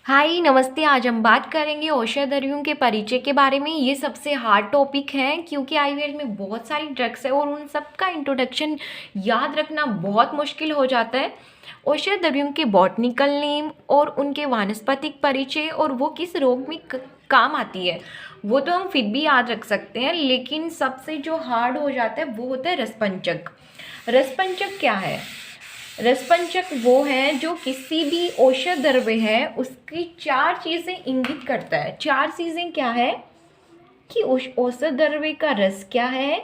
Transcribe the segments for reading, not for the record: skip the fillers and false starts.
हाय नमस्ते। आज हम बात करेंगे औषधियों के परिचय के बारे में। ये सबसे हार्ड टॉपिक है क्योंकि आयुर्वेद में बहुत सारी ड्रग्स है और उन सब का इंट्रोडक्शन याद रखना बहुत मुश्किल हो जाता है। औषधियों के बॉटनिकल नेम और उनके वानस्पतिक परिचय और वो किस रोग में काम आती है वो तो हम फिर भी याद रख सकते हैं, लेकिन सबसे जो हार्ड हो जाता है वो होता है रसपंचक। रसपंचक क्या है? रसपंचक वो है जो किसी भी औषध द्रव्य है उसकी चार चीज़ें इंगित करता है। चार चीज़ें क्या है कि उस औषध द्रव्य का रस क्या है,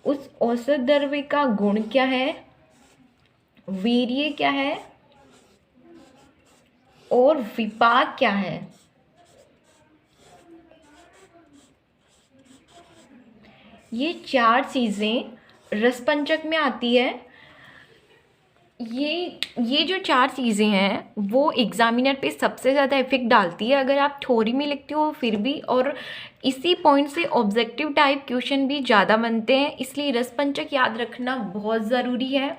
उस औषध द्रव्य का गुण क्या है, वीर्य क्या है और विपाक क्या है। ये चार चीज़ें रसपंचक में आती है। ये जो चार चीज़ें हैं वो एग्जामिनर पे सबसे ज़्यादा इफेक्ट डालती है अगर आप थ्योरी में लिखते हो फिर भी, और इसी पॉइंट से ऑब्जेक्टिव टाइप क्वेश्चन भी ज़्यादा बनते हैं, इसलिए रसपंचक याद रखना बहुत ज़रूरी है।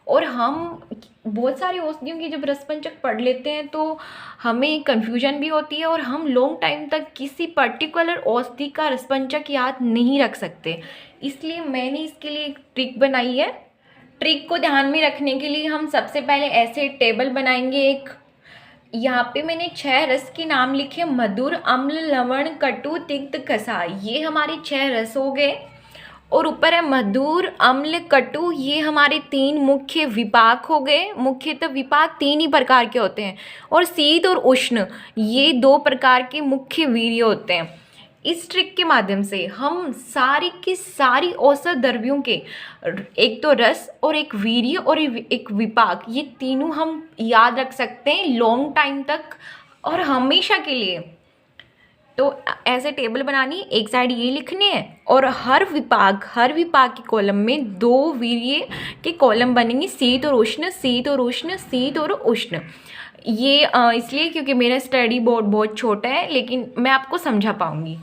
और हम बहुत सारी औषधियों की जब रसपंचक पढ़ लेते हैं तो हमें कन्फ्यूजन भी होती है और हम लॉन्ग टाइम तक किसी पर्टिकुलर औषधि का रसपंचक याद नहीं रख सकते। इसलिए मैंने इसके लिए एक ट्रिक बनाई है। ट्रिक को ध्यान में रखने के लिए हम सबसे पहले ऐसे टेबल बनाएंगे। एक यहाँ पे मैंने 6 रस के नाम लिखे, मधुर, अम्ल, लवण, कटु, तिक्त, कसाय। ये हमारे 6 रस हो गए। और ऊपर है मधुर, अम्ल, कटु, ये हमारे 3 मुख्य विपाक हो गए। मुख्यतः विपाक 3 ही प्रकार के होते हैं। और शीत और उष्ण ये 2 प्रकार के मुख्य वीर्य होते हैं। इस ट्रिक के माध्यम से हम सारी की सारी औषध द्रव्यों के एक तो रस और एक वीर्य और एक विपाक, ये तीनों हम याद रख सकते हैं लॉन्ग टाइम तक और हमेशा के लिए। तो ऐसे टेबल बनानी, एक साइड ये लिखने हैं और हर विपाक के कॉलम में 2 वीर्य के कॉलम बनेंगे, शीत और उष्ण, शीत और उष्ण, शीत और उष्ण। ये इसलिए क्योंकि मेरा स्टडी बोर्ड बहुत छोटा है, लेकिन मैं आपको समझा पाऊंगी।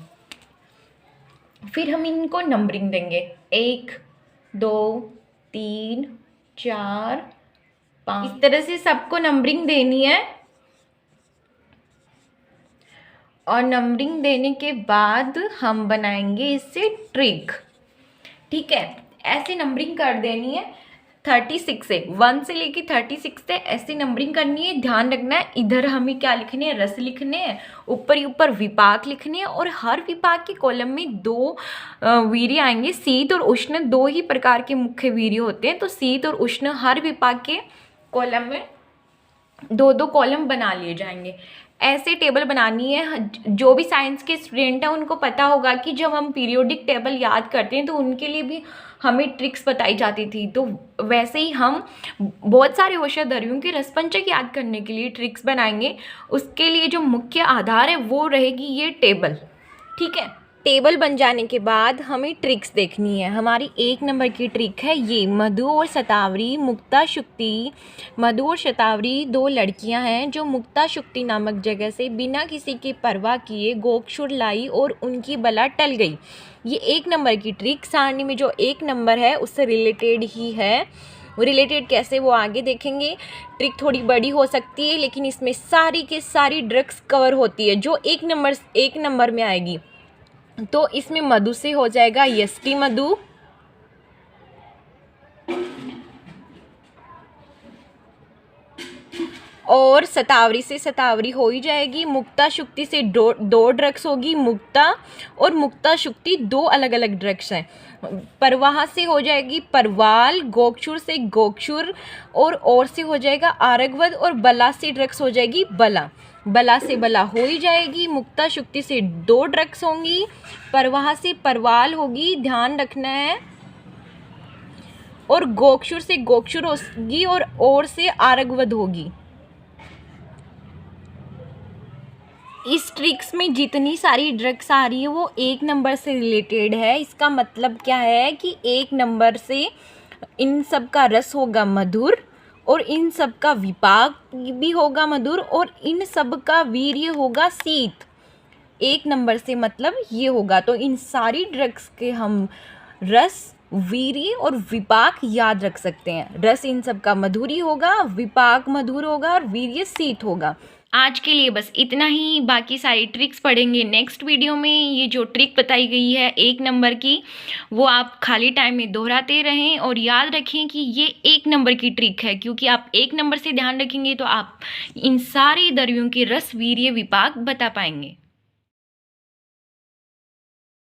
फिर हम इनको नंबरिंग देंगे, 1 2 3 4 5, इस तरह से सबको नंबरिंग देनी है। और नंबरिंग देने के बाद हम बनाएंगे इससे ट्रिक। ठीक है, ऐसे नंबरिंग कर देनी है 36 से, 1 से लेके 36 से ऐसे नंबरिंग करनी है। ध्यान रखना है इधर हमें क्या लिखने हैं, रस लिखने हैं, ऊपर ही ऊपर विपाक लिखने हैं और हर विपाक के कॉलम में 2 वीर्य आएंगे। शीत और उष्ण 2 ही प्रकार के मुख्य वीर्य होते हैं, तो शीत और उष्ण हर विपाक के कॉलम में 2-2 कॉलम बना लिए जाएंगे। ऐसे टेबल बनानी है। जो भी साइंस के स्टूडेंट हैं उनको पता होगा कि जब हम पीरियोडिक टेबल याद करते हैं तो उनके लिए भी हमें ट्रिक्स बताई जाती थी। तो वैसे ही हम बहुत सारे औषधियों के रसपंचक याद करने के लिए ट्रिक्स बनाएंगे। उसके लिए जो मुख्य आधार है वो रहेगी ये टेबल। ठीक है, टेबल बन जाने के बाद हमें ट्रिक्स देखनी है। हमारी 1 नंबर की ट्रिक है ये, मधु और शतावरी, मुक्ता शुक्ति। मधु और शतावरी 2 लड़कियां हैं जो मुक्ता शुक्ति नामक जगह से बिना किसी की परवाह किए गोक्षुर लाई और उनकी बला टल गई। ये 1 नंबर की ट्रिक सारणी में जो 1 नंबर है उससे रिलेटेड ही है। रिलेटेड कैसे वो आगे देखेंगे। ट्रिक थोड़ी बड़ी हो सकती है लेकिन इसमें सारी के सारी ड्रग्स कवर होती है जो 1 नंबर में आएगी। तो इसमें मधु से हो जाएगा यष्टि मधु, और शतावरी से शतावरी हो ही जाएगी। मुक्ता शुक्ति से 2 ड्रग्स होगी, मुक्ता और मुक्ता शुक्ति 2 अलग अलग ड्रग्स हैं। परवाह से हो जाएगी परवाल, गोक्षुर से गोक्षुर और से हो जाएगा आरगवद, और बला से ड्रग्स हो जाएगी बला। बला से बला हो ही जाएगी। मुक्ता शुक्ति से 2 ड्रग्स होंगी, परवाह से परवाल होगी, ध्यान रखना है, और गोक्षुर से गोक्षुर होगी और से आरगवद होगी। इस ट्रिक्स में जितनी सारी ड्रग्स आ रही है वो 1 नंबर से रिलेटेड है। इसका मतलब क्या है कि 1 नंबर से इन सब का रस होगा मधुर और इन सब का विपाक भी होगा मधुर और इन सब का वीर्य होगा शीत। 1 नंबर से मतलब ये होगा। तो इन सारी ड्रग्स के हम रस, वीर्य और विपाक याद रख सकते हैं। रस इन सब का मधुरी होगा, विपाक मधुर होगा और वीर्य शीत होगा। आज के लिए बस इतना ही, बाकी सारी ट्रिक्स पढ़ेंगे नेक्स्ट वीडियो में। ये जो ट्रिक बताई गई है 1 नंबर की, वो आप खाली टाइम में दोहराते रहें और याद रखें कि ये 1 नंबर की ट्रिक है, क्योंकि आप 1 नंबर से ध्यान रखेंगे तो आप इन सारी दरियों के रस वीर्य विपाक बता पाएंगे।